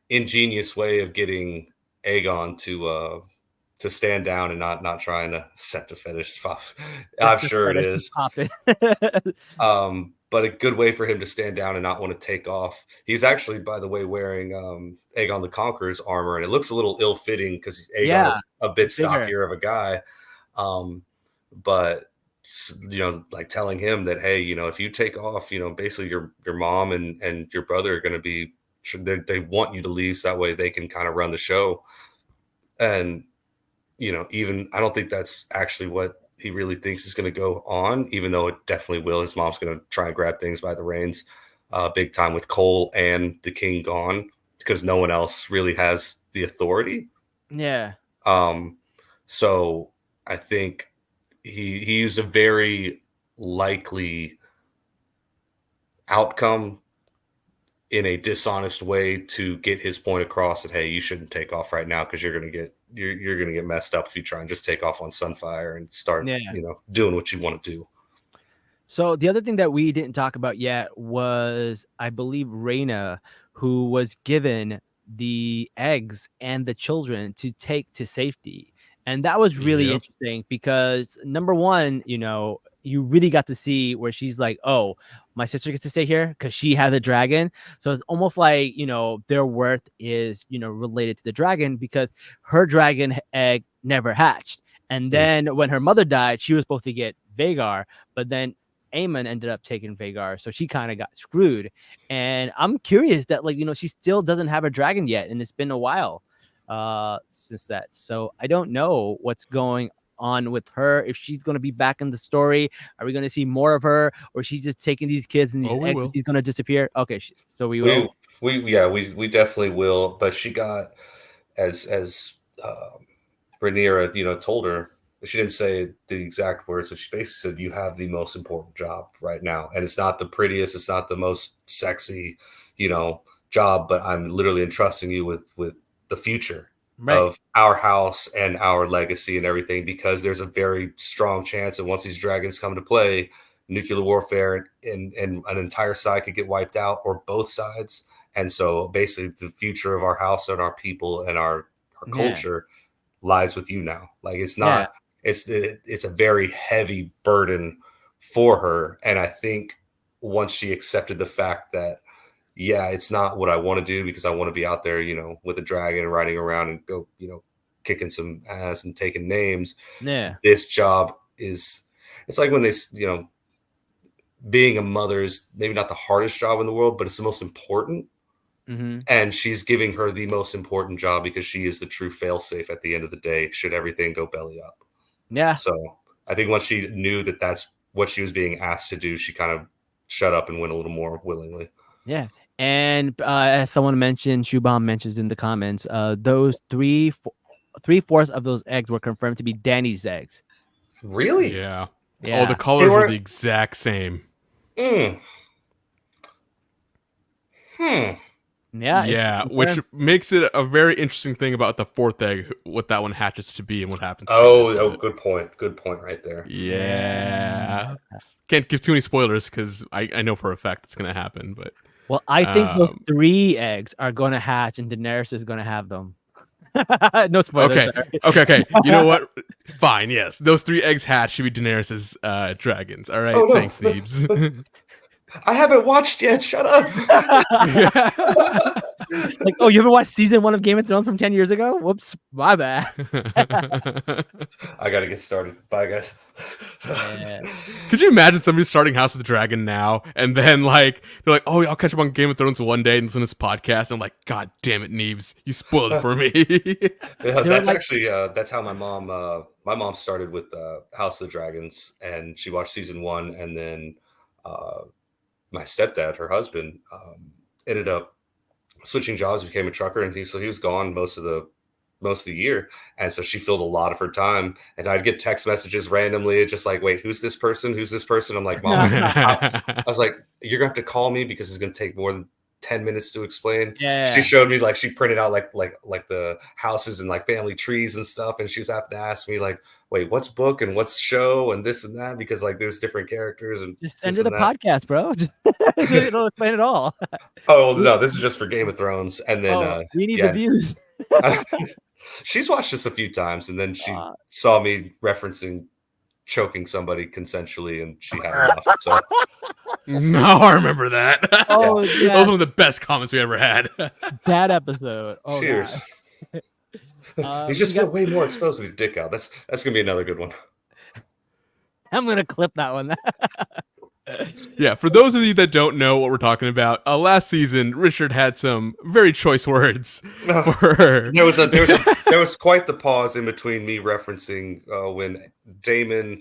ingenious way of getting Aegon to stand down and not trying to set the fetish stuff. I'm sure it is. But a good way for him to stand down and not want to take off. He's actually, by the way, wearing Aegon the Conqueror's armor, and it looks a little ill-fitting because Aegon is a bit stockier of a guy. But like telling him that, hey, if you take off, basically your mom and your brother are going to be, they want you to leave so that way they can kind of run the show. And even I don't think that's actually what he really thinks is going to go on, even though it definitely will. His mom's going to try and grab things by the reins big time with Cole and the king gone, because no one else really has the authority. Yeah. So I think he used a very likely outcome in a dishonest way to get his point across that, hey, you shouldn't take off right now because you're going to get messed up if you try and just take off on Sunfire and start, doing what you want to do. So the other thing that we didn't talk about yet was, I believe, Rhaena, who was given the eggs and the children to take to safety. And that was really interesting because, number one, you really got to see where she's like, oh, my sister gets to stay here because she had the dragon. So it's almost like, their worth is, related to the dragon because her dragon egg never hatched. And then when her mother died, she was supposed to get Vhagar, but then Aemon ended up taking Vhagar, so she kind of got screwed. And I'm curious that, like, she still doesn't have a dragon yet, and it's been a while since that. So I don't know what's going on with her, if she's going to be back in the story. Are we going to see more of her, or she's just taking these kids and these eggs, she's going to disappear? Okay, so we will. We definitely will. But she got, as Rhaenyra, told her, she didn't say the exact words, but she basically said, you have the most important job right now. And it's not the prettiest, it's not the most sexy, job, but I'm literally entrusting you with the future of our house and our legacy and everything, because there's a very strong chance that once these dragons come to play, nuclear warfare and an entire side could get wiped out, or both sides. And so basically the future of our house and our people and our culture lies with you now. Like, it's not, it's a very heavy burden for her. And I think once she accepted the fact that, it's not what I want to do, because I want to be out there, with a dragon and riding around and go, kicking some ass and taking names. Yeah. This job it's like when they, being a mother is maybe not the hardest job in the world, but it's the most important. And she's giving her the most important job because she is the true failsafe at the end of the day, should everything go belly up. Yeah. So I think once she knew that that's what she was being asked to do, she kind of shut up and went a little more willingly. Yeah. And as someone mentioned, Shubham mentions in the comments, those three-fourths of those eggs were confirmed to be Dany's eggs. Really? Yeah. Oh, the colors were the exact same. Yeah, which makes it a very interesting thing about the fourth egg, what that one hatches to be and what happens. Good point. Good point right there. Yeah. Can't give too many spoilers because I know for a fact it's going to happen. But well, I think those 3 eggs are going to hatch and Daenerys is going to have them. No spoilers. Okay. You know what? Fine. Yes, those 3 eggs hatch should be Daenerys's dragons. All right. Thanks, Thebes. I haven't watched yet. Shut up. Like, oh, you haven't watched season 1 of Game of Thrones from 10 years ago? Whoops, my bad. I gotta get started. Bye, guys. Could you imagine somebody starting House of the Dragon now, and then they're like, "Oh, I'll catch up on Game of Thrones one day," and listen to this podcast. And I'm like, "God damn it, Neebs, you spoiled it for me." That's actually that's how my mom started with House of the Dragons, and she watched season 1, and then my stepdad, her husband, ended up switching jobs, became a trucker, and he was gone most of the year, and so she filled a lot of her time. And I'd get text messages randomly, just like, "Wait, who's this person? Who's this person?" I'm like, "Mom," I was like, "You're gonna have to call me because it's gonna take more than 10 minutes to explain." Yeah. She showed me, like, she printed out like the houses and like family trees and stuff, and she was having to ask me like, "Wait, what's book and what's show and this and that," because like there's different characters and just send her the podcast, bro. It'll explain it all. Oh no, this is just for Game of Thrones, and then we need the views. She's watched this a few times, and then she saw me referencing choking somebody consensually, and she had enough. So no, I remember that. Oh, yeah. That was one of the best comments we ever had. That episode. Oh, cheers. You just feel way more exposed with your dick out. That's gonna be another good one. I'm gonna clip that one. Yeah, for those of you that don't know what we're talking about, last season Richard had some very choice words. For... There was quite the pause in between me referencing when Damon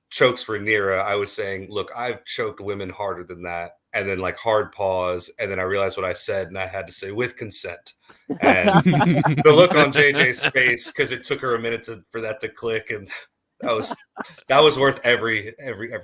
chokes Rhaenyra. I was saying, "Look, I've choked women harder than that," and then like hard pause, and then I realized what I said, and I had to say with consent. And the look on JJ's face, because it took her a minute for that to click, and that was worth every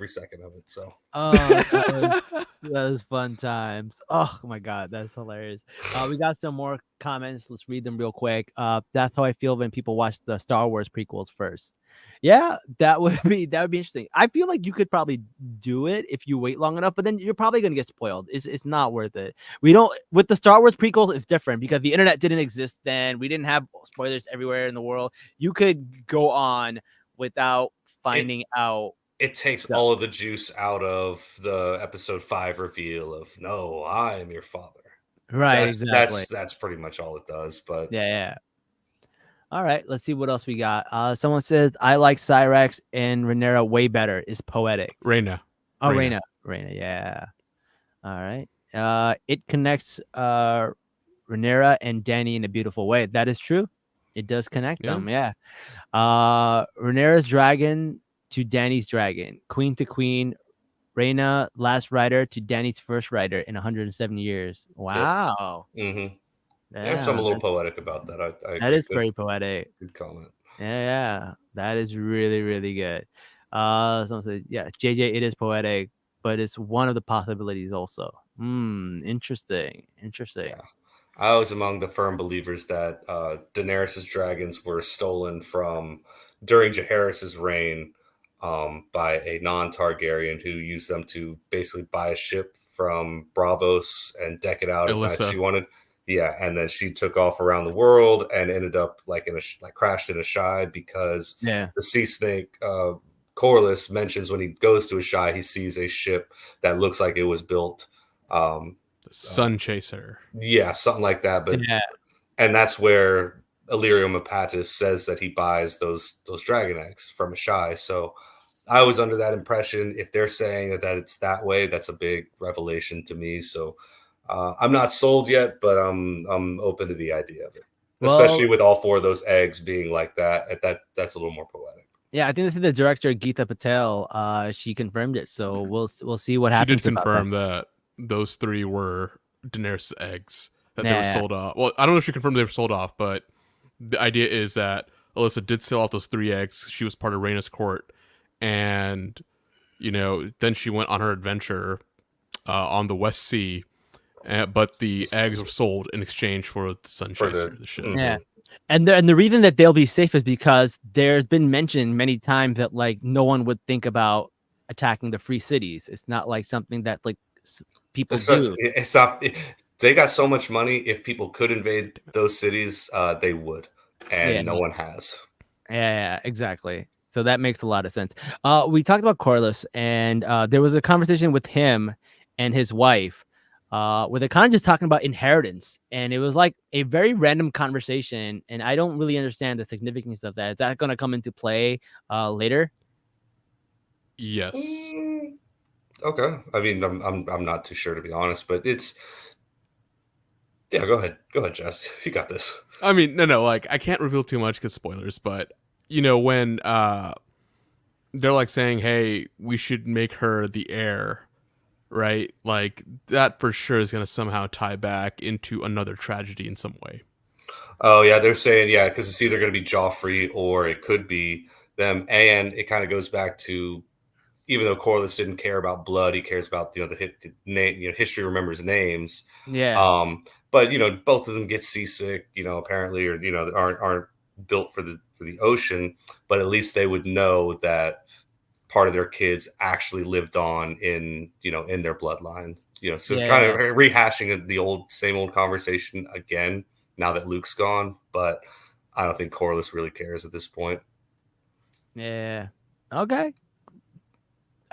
second of it. So that was fun times. Oh my god, that's hilarious. We got some more comments. Let's read them real quick. That's how I feel when people watch the Star Wars prequels first. Yeah, that would be interesting. I feel like you could probably do it if you wait long enough, but then you're probably gonna get spoiled. It's not worth it. We don't with the Star Wars prequels. It's different because the internet didn't exist then. We didn't have spoilers everywhere in the world. You could go on without finding out. It takes all of the juice out of the episode 5 reveal of "No, I am your father." Right, exactly. That's pretty much all it does. But yeah. All right, let's see what else we got. Someone says I like Cyrex and Rhaenyra way better. Is poetic. Rhaena. Oh, Rhaena. Yeah. All right. It connects Rhaenyra and Dany in a beautiful way. That is true. It does connect them. Yeah. Rhaenyra's dragon to Dany's dragon, queen to queen. Rhaena, last rider to Dany's first rider in 107 years. Wow. Yep. Mm-hmm. Yeah, there's some a little poetic about that. That is very poetic. Good comment. Yeah. That is really, really good. Someone said, yeah, JJ, it is poetic, but it's one of the possibilities also. Interesting. Yeah. I was among the firm believers that Daenerys' dragons were stolen from during Jaehaerys' reign by a non-Targaryen who used them to basically buy a ship from Braavos and deck it out as nice as she wanted. Yeah, and then she took off around the world and ended up like crashed in a shy because the sea snake Corlys mentions when he goes to a shy, he sees a ship that looks like it was built. The Sun Chaser. Yeah, something like that. But and that's where Illyrio Mopatis says that he buys those dragon eggs from a shy. So I was under that impression. If they're saying that it's that way, that's a big revelation to me. So I'm not sold yet, but I'm open to the idea of it, especially with all 4 of those eggs being like that. That's a little more poetic. Yeah, I think this is the director Geeta Patel. She confirmed it, so we'll see what happens. She did confirm that those 3 were Daenerys' eggs that they were sold off. Well, I don't know if she confirmed they were sold off, but the idea is that Alyssa did sell off those 3 eggs. She was part of Rhaena's court, and then she went on her adventure on the West Sea. But the eggs were sold in exchange for the Sun Chaser, the ship. Yeah, and the reason that they'll be safe is because there's been mentioned many times that like no one would think about attacking the free cities. It's not like something that like people do. It's not. They got so much money. If people could invade those cities, they would, and no one has. Yeah, exactly. So that makes a lot of sense. We talked about Corlys, and there was a conversation with him and his wife. Where they're kind of just talking about inheritance, and it was like a very random conversation, and I don't really understand the significance of that. Is that going to come into play later? Yes. Okay. I mean, I'm not too sure, to be honest, but it's go ahead, Jess. You got this. I mean, no, like I can't reveal too much because spoilers, but when they're like saying, "Hey, we should make her the heir." right? Like that for sure is going to somehow tie back into another tragedy in some way. Oh yeah, they're saying because it's either going to be Joffrey or it could be them, and it kind of goes back to, even though Corlys didn't care about blood, he cares about the name. History remembers names. Yeah. But both of them get seasick. Apparently, or aren't built for the ocean. But at least they would know that part of their kids actually lived on in their bloodline. So kind of rehashing the same old conversation again now that Luke's gone. But I don't think Corlys really cares at this point. Yeah. Okay.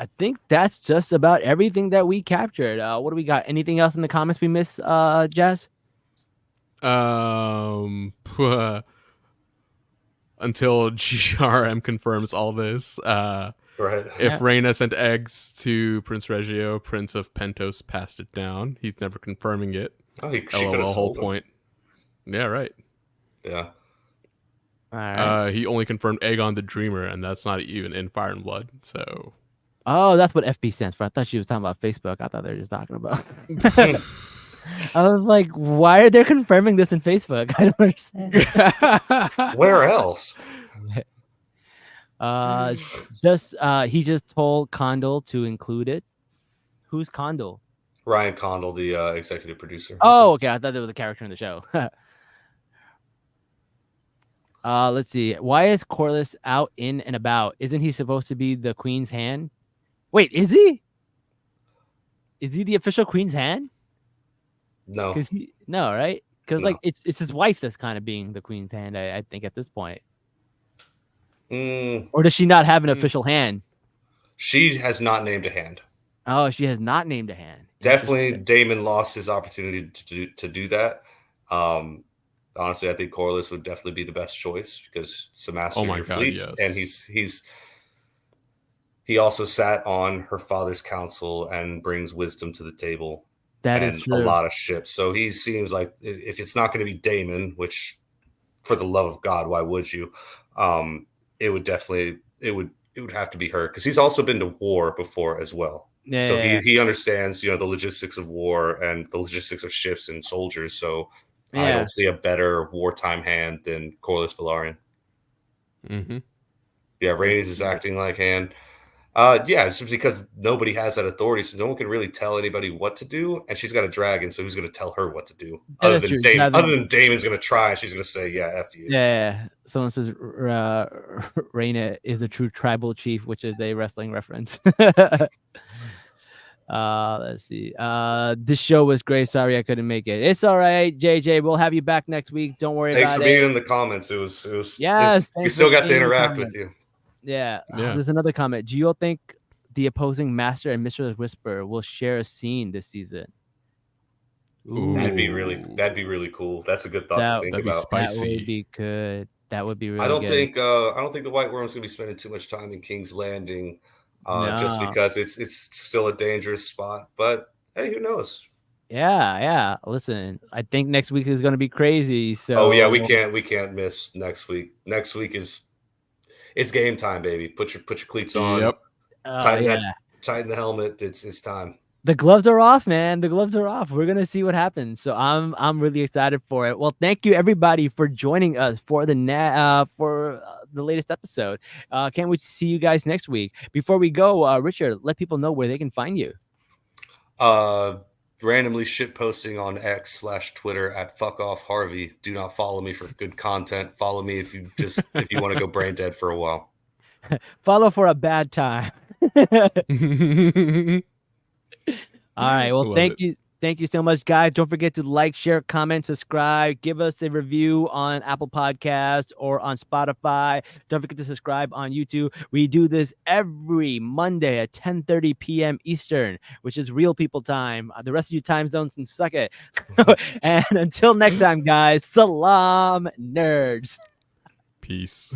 I think that's just about everything that we captured. What do we got? Anything else in the comments we missed, Jazz? Until GRM confirms all this. Right. If Rhaena sent eggs to Prince Reggio, Prince of Pentos passed it down. He's never confirming it. Oh, she could have whole sold point. Yeah, right. Yeah. All right. He only confirmed Aegon the Dreamer, and that's not even in Fire and Blood. So. Oh, that's what FB stands for. I thought she was talking about Facebook. I thought they were just talking about. I was like, why are they confirming this in Facebook? I don't understand. Where else? He just told Condell to include it. Who's Condell? Ryan Condell, the executive producer. Oh, okay. I thought there was a character in the show. Let's see. Why is Corlys out in and about? Isn't he supposed to be the Queen's hand? Wait, is he? Is he the official Queen's hand? No. No, right? Because like it's his wife that's kind of being the Queen's hand, I think, at this point. Or does she not have an official hand? She has not named a hand. Oh, she has not named a hand. Definitely, Daemon lost his opportunity to do that. Honestly, I think Corlys would definitely be the best choice because it's the master of your fleets, and he also sat on her father's council and brings wisdom to the table. That is true. A lot of ships. So he seems like if it's not going to be Daemon, which for the love of God, why would you? It would have to be her because he's also been to war before as well. Yeah, so he understands, the logistics of war and the logistics of ships and soldiers. So I don't see a better wartime hand than Corlys Velaryon. Mm-hmm. Yeah, Rhaenys is acting like hand. It's just because nobody has that authority, so no one can really tell anybody what to do. And she's got a dragon, so who's going to tell her what to do? Other than Daemon's going to try, and she's going to say, "Yeah, F you." Yeah. Someone says Rhaena is a true tribal chief, which is a wrestling reference. Let's see. This show was great. Sorry I couldn't make it. It's all right, JJ. We'll have you back next week. Don't worry about it. Thanks for being in the comments. It was yes. We still got to interact with you. Yeah. There's another comment. Do you all think the opposing Master and Mistress Whisper will share a scene this season? Ooh. That'd be really cool. That's a good thought to think about. Spicy. That would be good. That would be really I don't good. think the White Worm's gonna be spending too much time in King's Landing, just because it's still a dangerous spot. But hey, who knows? Yeah. Listen, I think next week is gonna be crazy. So we can't miss next week. Next week it's game time, baby. Put your cleats on. Yep. Tighten the helmet. It's time. The gloves are off, man. The gloves are off. We're gonna see what happens. So I'm really excited for it. Well, thank you everybody for joining us for the latest episode. Can't wait to see you guys next week. Before we go, Richard, let people know where they can find you. Randomly shit posting on X/Twitter at @fuckoffharvey. Do not follow me for good content. Follow me if you want to go brain dead for a while. Follow for a bad time. All right. Well, thank you. Thank you so much, guys. Don't forget to like, share, comment, subscribe. Give us a review on Apple Podcasts or on Spotify. Don't forget to subscribe on YouTube. We do this every Monday at 10:30 p.m. Eastern, which is real people time. The rest of you time zones can suck it. And until next time, guys, Salaam, nerds. Peace.